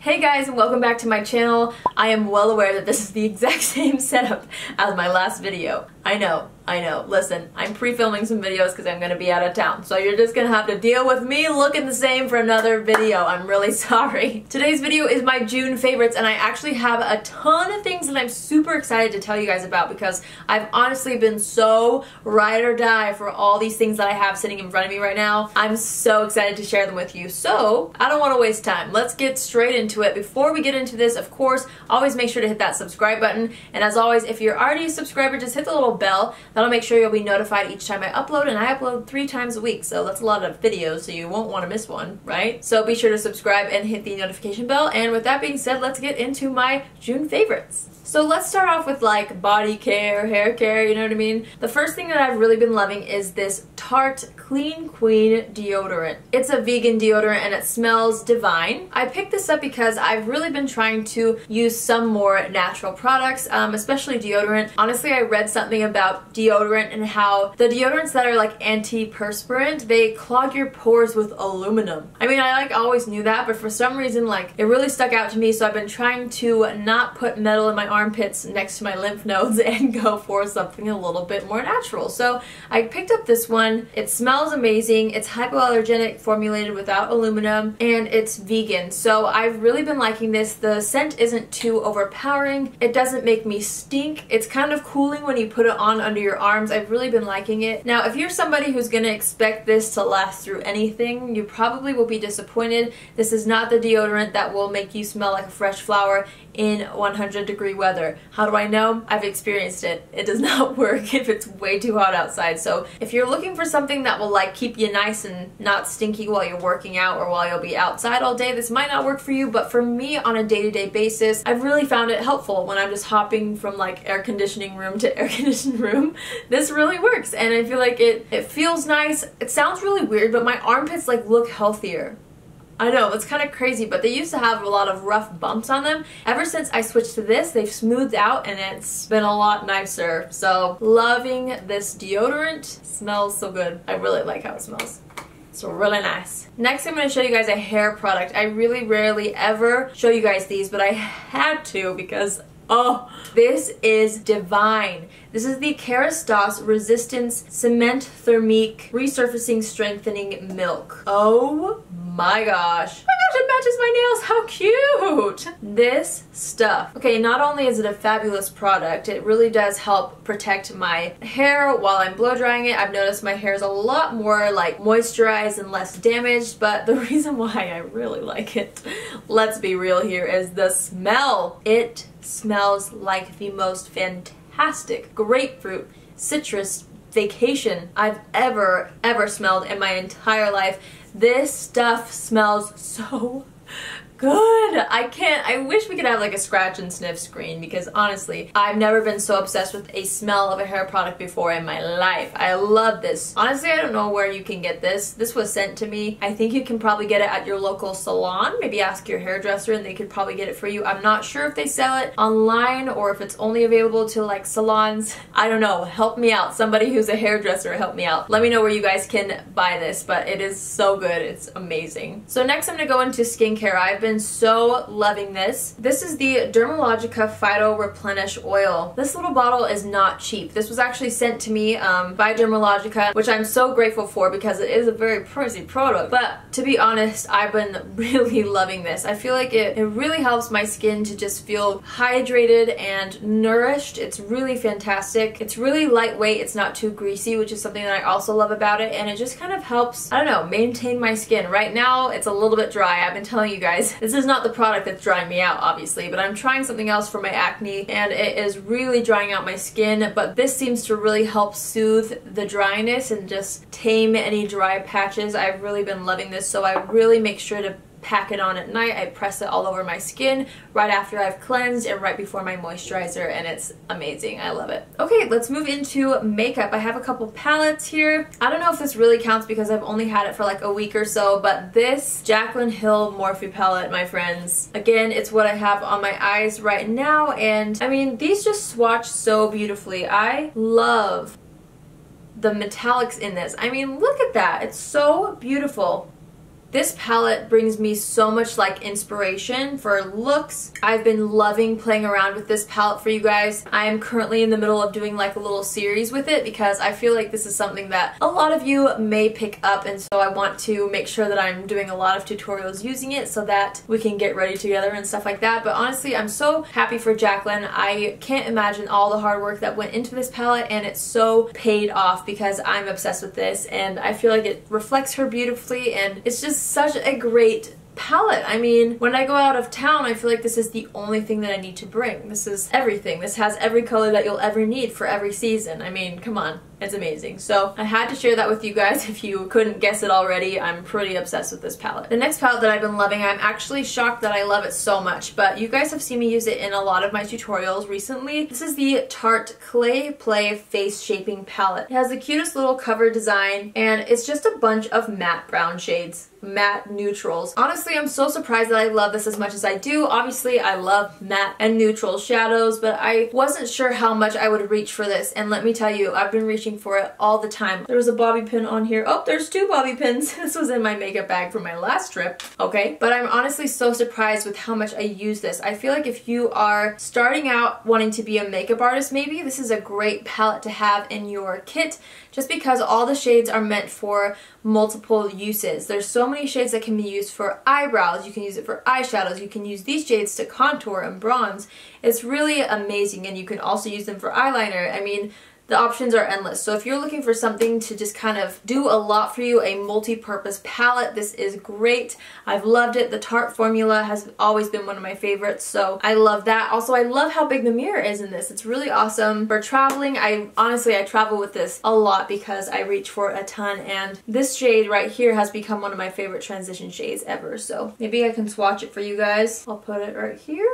Hey guys, and welcome back to my channel. I am well aware that this is the exact same setup as my last video. I know. Listen, I'm pre-filming some videos because I'm going to be out of town. So you're just going to have to deal with me looking the same for another video. I'm really sorry. Today's video is my June favorites, and I actually have a ton of things that I'm super excited to tell you guys about because I've honestly been so ride or die for all these things that I have sitting in front of me right now. I'm so excited to share them with you. So I don't want to waste time. Let's get straight into it. Before we get into this, of course, always make sure to hit that subscribe button. And as always, if you're already a subscriber, just hit the little bell. That'll make sure you'll be notified each time I upload, and I upload 3 times a week, so that's a lot of videos, so you won't want to miss one, right? So be sure to subscribe and hit the notification bell, and with that being said, let's get into my June favorites. So let's start off with like body care, hair care, you know what I mean? The first thing that I've really been loving is this Tarte Clean Queen deodorant. It's a vegan deodorant and it smells divine. I picked this up because I've really been trying to use some more natural products, especially deodorant. Honestly, I read something about deodorant and how the deodorants that are like antiperspirant, they clog your pores with aluminum. I mean, I like always knew that, but for some reason like it really stuck out to me, so I've been trying to not put metal in my armpits next to my lymph nodes and go for something a little bit more natural. So I picked up this one. It smells amazing. It's hypoallergenic, formulated without aluminum, and it's vegan. So I've really been liking this. The scent isn't too overpowering. It doesn't make me stink. It's kind of cooling when you put it on under your arms. I've really been liking it. Now, if you're somebody who's gonna expect this to last through anything, you probably will be disappointed. This is not the deodorant that will make you smell like a fresh flower in 100-degree weather. How do I know? I've experienced it. It does not work if it's way too hot outside. So if you're looking for something that will like keep you nice and not stinky while you're working out or while you'll be outside all day, this might not work for you, but for me on a day-to-day basis, I've really found it helpful when I'm just hopping from like air conditioning room to air conditioned room. This really works, and I feel like it feels nice. It sounds really weird, but my armpits like look healthier. I know, it's kind of crazy, but they used to have a lot of rough bumps on them. Ever since I switched to this, they've smoothed out and it's been a lot nicer. So, loving this deodorant. Smells so good. I really like how it smells. It's really nice. Next, I'm going to show you guys a hair product. I really rarely ever show you guys these, but I had to because oh, this is divine. This is the Kerastase Resistance Cement Thermique Resurfacing Strengthening Milk. Oh my gosh. Oh my gosh, it matches my nails. How cute. This stuff. Okay, not only is it a fabulous product, it really does help protect my hair while I'm blow drying it. I've noticed my hair is a lot more like moisturized and less damaged, but the reason why I really like it, let's be real here, is the smell. It smells like the most fantastic grapefruit citrus vacation I've ever smelled in my entire life. This stuff smells so good. I wish we could have like a scratch and sniff screen because honestly, I've never been so obsessed with a smell of a hair product before in my life. I love this. Honestly, I don't know where you can get this. This was sent to me. I think you can probably get it at your local salon. Maybe ask your hairdresser and they could probably get it for you. I'm not sure if they sell it online or if it's only available to like salons. I don't know. Help me out. Somebody who's a hairdresser, help me out. Let me know where you guys can buy this, but it is so good. It's amazing. So next I'm going to go into skincare. I've been so loving this. This is the Dermalogica Phyto Replenish Oil. This little bottle is not cheap. This was actually sent to me by Dermalogica, which I'm so grateful for because it is a very pricey product. But to be honest, I've been really loving this. I feel like it really helps my skin to just feel hydrated and nourished. It's really fantastic. It's really lightweight. It's not too greasy, which is something that I also love about it. And it just kind of helps, I don't know, maintain my skin. Right now, it's a little bit dry. I've been telling you guys, this is not the product that's drying me out, obviously, but I'm trying something else for my acne, and it is really drying out my skin, but this seems to really help soothe the dryness and just tame any dry patches. I've really been loving this, so I really make sure to pack it on at night. I press it all over my skin right after I've cleansed and right before my moisturizer, and it's amazing. I love it. Okay, let's move into makeup. I have a couple palettes here. I don't know if this really counts because I've only had it for like a week or so, but this Jaclyn Hill Morphe palette, my friends, again, it's what I have on my eyes right now, and I mean, these just swatch so beautifully. I love the metallics in this. I mean, look at that. It's so beautiful. This palette brings me so much like inspiration for looks. I've been loving playing around with this palette for you guys. I am currently in the middle of doing like a little series with it because I feel like this is something that a lot of you may pick up, and so I want to make sure that I'm doing a lot of tutorials using it so that we can get ready together and stuff like that. But honestly, I'm so happy for Jacqueline. I can't imagine all the hard work that went into this palette, and it's so paid off because I'm obsessed with this and I feel like it reflects her beautifully, and it's just such a great palette. I mean, when I go out of town, I feel like this is the only thing that I need to bring. This is everything. This has every color that you'll ever need for every season. I mean, come on. It's amazing. So I had to share that with you guys. If you couldn't guess it already, I'm pretty obsessed with this palette. The next palette that I've been loving, I'm actually shocked that I love it so much, but you guys have seen me use it in a lot of my tutorials recently. This is the Tarte Clay Play Face Shaping Palette. It has the cutest little cover design, and it's just a bunch of matte brown shades. Matte neutrals. Honestly, I'm so surprised that I love this as much as I do. Obviously, I love matte and neutral shadows, but I wasn't sure how much I would reach for this, and let me tell you, I've been reaching for it all the time. There was a bobby pin on here. Oh, there's two bobby pins. This was in my makeup bag from my last trip. Okay, but I'm honestly so surprised with how much I use this. I feel like if you are starting out wanting to be a makeup artist, maybe this is a great palette to have in your kit, just because all the shades are meant for multiple uses. There's so many shades that can be used for eyebrows, you can use it for eyeshadows, you can use these shades to contour and bronze. It's really amazing, and you can also use them for eyeliner. I mean, the options are endless. So if you're looking for something to just kind of do a lot for you, a multi-purpose palette, this is great. I've loved it. The Tarte formula has always been one of my favorites, so I love that. Also, I love how big the mirror is in this. It's really awesome. For traveling, I travel with this a lot because I reach for it a ton, and this shade right here has become one of my favorite transition shades ever. So maybe I can swatch it for you guys. I'll put it right here.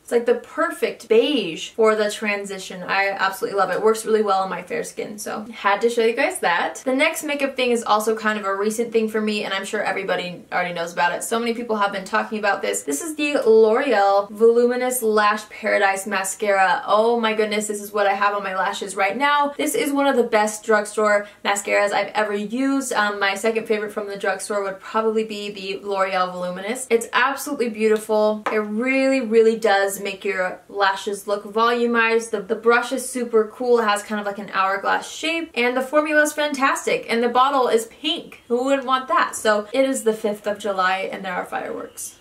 It's like the perfect beige for the transition. I absolutely love it. It works really well on my fair skin, so had to show you guys that. The next makeup thing is also kind of a recent thing for me, and I'm sure everybody already knows about it. So many people have been talking about this. This is the L'Oreal Voluminous Lash Paradise Mascara. Oh my goodness, this is what I have on my lashes right now. This is one of the best drugstore mascaras I've ever used. My second favorite from the drugstore would probably be the L'Oreal Voluminous. It's absolutely beautiful. It really, really does make your lashes look volumized. The brush is super cool. It has kind of like an hourglass shape, and the formula is fantastic, and the bottle is pink. Who wouldn't want that? So it is the 5th of July and there are fireworks.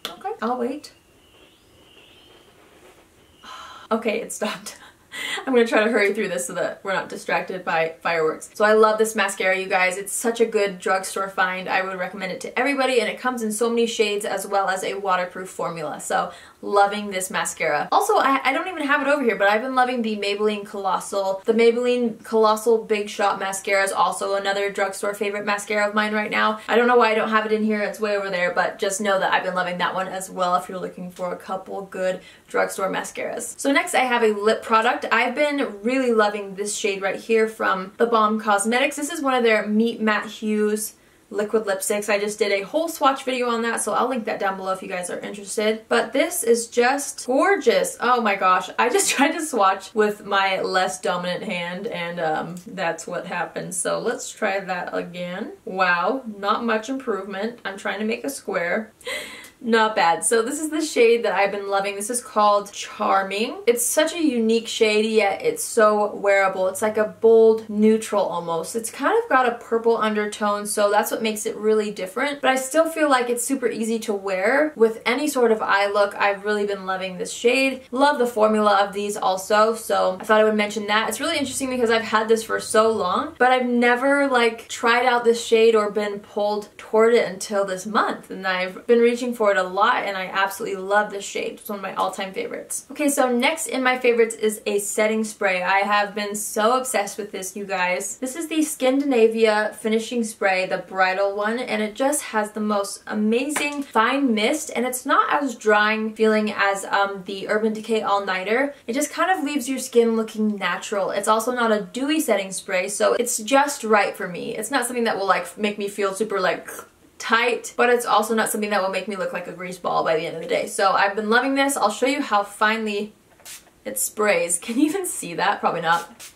Okay, I'll wait. Okay, it stopped. I'm gonna try to hurry through this so that we're not distracted by fireworks. So I love this mascara, you guys. It's such a good drugstore find. I would recommend it to everybody, and it comes in so many shades as well as a waterproof formula. So loving this mascara. Also, I don't even have it over here, but I've been loving the Maybelline Colossal. The Maybelline Colossal Big Shot Mascara is also another drugstore favorite mascara of mine right now. I don't know why I don't have it in here. It's way over there, but just know that I've been loving that one as well if you're looking for a couple good drugstore mascaras. So next I have a lip product. I've been really loving this shade right here from The Balm Cosmetics. This is one of their Meet Matte Hues liquid lipsticks. I just did a whole swatch video on that, so I'll link that down below if you guys are interested. But this is just gorgeous. Oh my gosh. I just tried to swatch with my less dominant hand, and that's what happened. So let's try that again. Wow, not much improvement. I'm trying to make a square. Not bad. So this is the shade that I've been loving. This is called Charming. It's such a unique shade, yet it's so wearable. It's like a bold neutral almost. It's kind of got a purple undertone, so that's what makes it really different. But I still feel like it's super easy to wear with any sort of eye look. I've really been loving this shade. Love the formula of these also, so I thought I would mention that. It's really interesting because I've had this for so long, but I've never like tried out this shade or been pulled toward it until this month, and I've been reaching for it a lot, and I absolutely love this shade. It's one of my all-time favorites. Okay, so next in my favorites is a setting spray. I have been so obsessed with this, you guys. This is the Skindinavia Finishing Spray, the bridal one, and it just has the most amazing fine mist, and it's not as drying feeling as the Urban Decay All Nighter. It just kind of leaves your skin looking natural. It's also not a dewy setting spray, so it's just right for me. It's not something that will like make me feel super like tight, but it's also not something that will make me look like a grease ball by the end of the day. So I've been loving this. I'll show you how finely it sprays. Can you even see that? Probably not.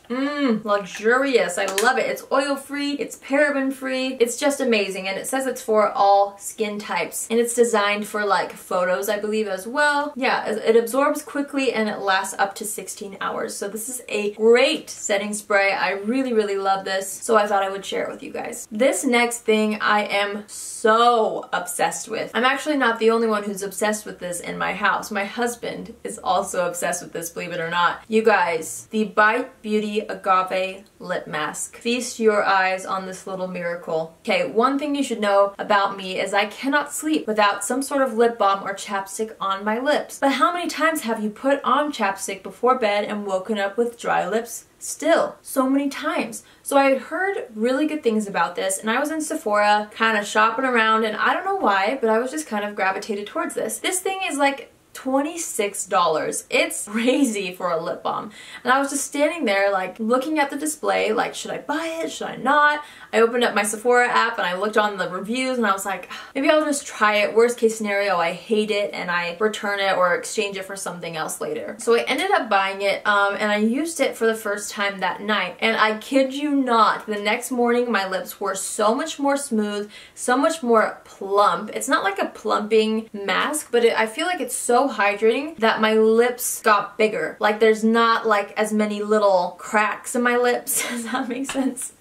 Luxurious. I love it. It's oil-free, it's paraben-free, it's just amazing, and it says it's for all skin types, and it's designed for like photos, I believe, as well. Yeah, it absorbs quickly and it lasts up to 16 hours. So this is a great setting spray. I really, really love this, so I thought I would share it with you guys. This next thing I am so obsessed with. I'm actually not the only one who's obsessed with this in my house. My husband is also obsessed with this, believe it or not. You guys, the Bite Beauty Agave Lip Mask. Feast your eyes on this little miracle. Okay, one thing you should know about me is I cannot sleep without some sort of lip balm or chapstick on my lips. But how many times have you put on chapstick before bed and woken up with dry lips? Still, so many times. So I had heard really good things about this, and I was in Sephora kind of shopping around, and I don't know why, but I was just kind of gravitated towards this. This thing is like $26. It's crazy for a lip balm. And I was just standing there like looking at the display like, should I buy it? Should I not? I opened up my Sephora app and I looked on the reviews and I was like, maybe I'll just try it. Worst case scenario, I hate it and I return it or exchange it for something else later. So I ended up buying it and I used it for the first time that night. And I kid you not, the next morning my lips were so much more smooth, so much more plump. It's not like a plumping mask, but I feel like it's so hydrating that my lips got bigger. Like there's not like as many little cracks in my lips. Does that make sense?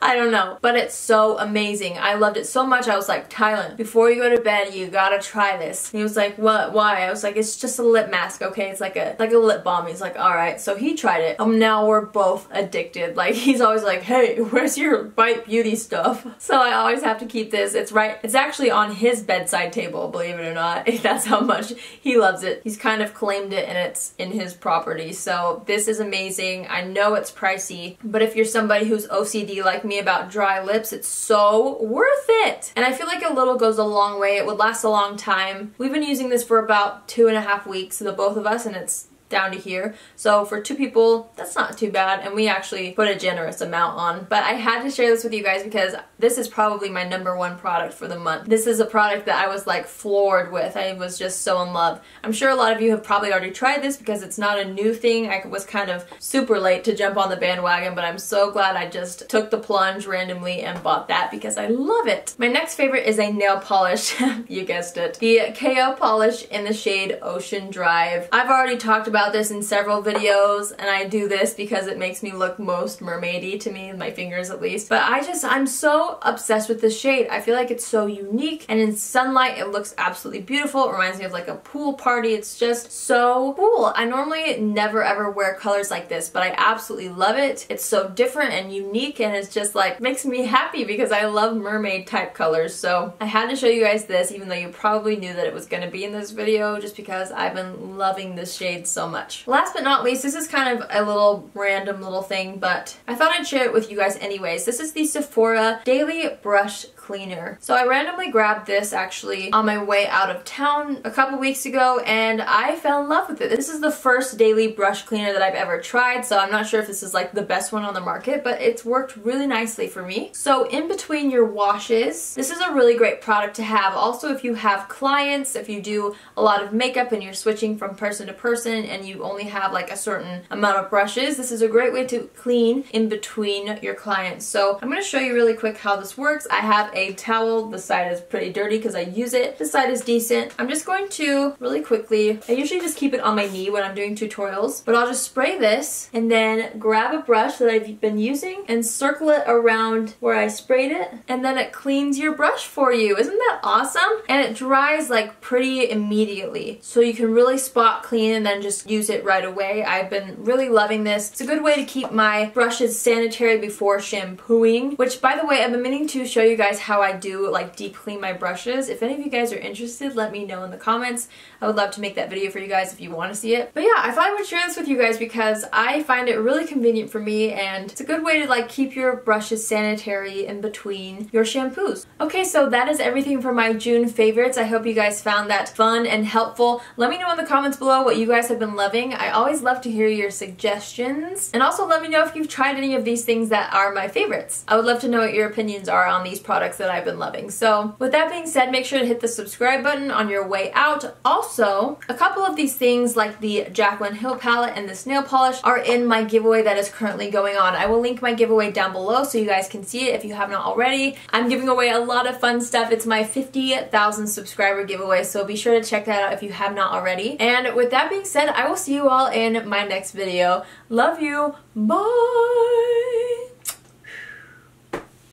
I don't know, but it's so amazing. I loved it so much. I was like, Tylen, before you go to bed, you gotta try this. And he was like, what? Why? I was like, it's just a lip mask, okay? It's like a lip balm. He's like, all right. So he tried it. Now we're both addicted. Like he's always like, hey, where's your Bite Beauty stuff? So I always have to keep this. It's actually on his bedside table, believe it or not. That's how much he loves it. He's kind of claimed it and it's in his property. So this is amazing. I know it's pricey, but if you're somebody who's OCD like me about dry lips, it's so worth it. And I feel like a little goes a long way. It would last a long time. We've been using this for about 2.5 weeks, the both of us, and it's down to here. So for 2 people, that's not too bad, and we actually put a generous amount on. But I had to share this with you guys because this is probably my #1 product for the month. This is a product that I was like floored with. I was just so in love. I'm sure a lot of you have probably already tried this because it's not a new thing. I was kind of super late to jump on the bandwagon, but I'm so glad I just took the plunge randomly and bought that because I love it. My next favorite is a nail polish. You guessed it. The KO polish in the shade Ocean Drive. I've already talked about this in several videos, and I do this because it makes me look most mermaidy to me, my fingers at least. But I'm so obsessed with this shade. I feel like it's so unique, and in sunlight it looks absolutely beautiful. It reminds me of like a pool party. It's just so cool. I normally never ever wear colors like this, but I absolutely love it. It's so different and unique, and it's just like makes me happy because I love mermaid type colors. So I had to show you guys this, even though you probably knew that it was going to be in this video, just because I've been loving this shade so much. Last but not least, this is kind of a little random little thing, but I thought I'd share it with you guys anyways. This is the Sephora Daily Brush Cleaner. So I randomly grabbed this actually on my way out of town a couple weeks ago, and I fell in love with it. This is the first daily brush cleaner that I've ever tried, so I'm not sure if this is like the best one on the market, but it's worked really nicely for me. So in between your washes, this is a really great product to have. Also, if you have clients, if you do a lot of makeup and you're switching from person to person and you only have like a certain amount of brushes, this is a great way to clean in between your clients. So I'm going to show you really quick how this works. I have a towel. The side is pretty dirty because I use it. This side is decent. I'm just going to really quickly, I usually just keep it on my knee when I'm doing tutorials, but I'll just spray this and then grab a brush that I've been using and circle it around where I sprayed it, and then it cleans your brush for you. Isn't that awesome? And it dries like pretty immediately, so you can really spot clean and then just use it right away. I've been really loving this. It's a good way to keep my brushes sanitary before shampooing, which by the way, I've been meaning to show you guys how I do like deep clean my brushes. If any of you guys are interested, let me know in the comments. I would love to make that video for you guys if you want to see it. But yeah, I thought I would share this with you guys because I find it really convenient for me, and it's a good way to like keep your brushes sanitary in between your shampoos. Okay, so that is everything for my June favorites. I hope you guys found that fun and helpful. Let me know in the comments below what you guys have been loving. I always love to hear your suggestions, and also let me know if you've tried any of these things that are my favorites. I would love to know what your opinions are on these products products that I've been loving. So with that being said, make sure to hit the subscribe button on your way out. Also, a couple of these things like the Jaclyn Hill palette and this nail polish are in my giveaway that is currently going on. I will link my giveaway down below so you guys can see it if you have not already. I'm giving away a lot of fun stuff. It's my 50,000 subscriber giveaway, so be sure to check that out if you have not already. And with that being said, I will see you all in my next video. Love you. Bye!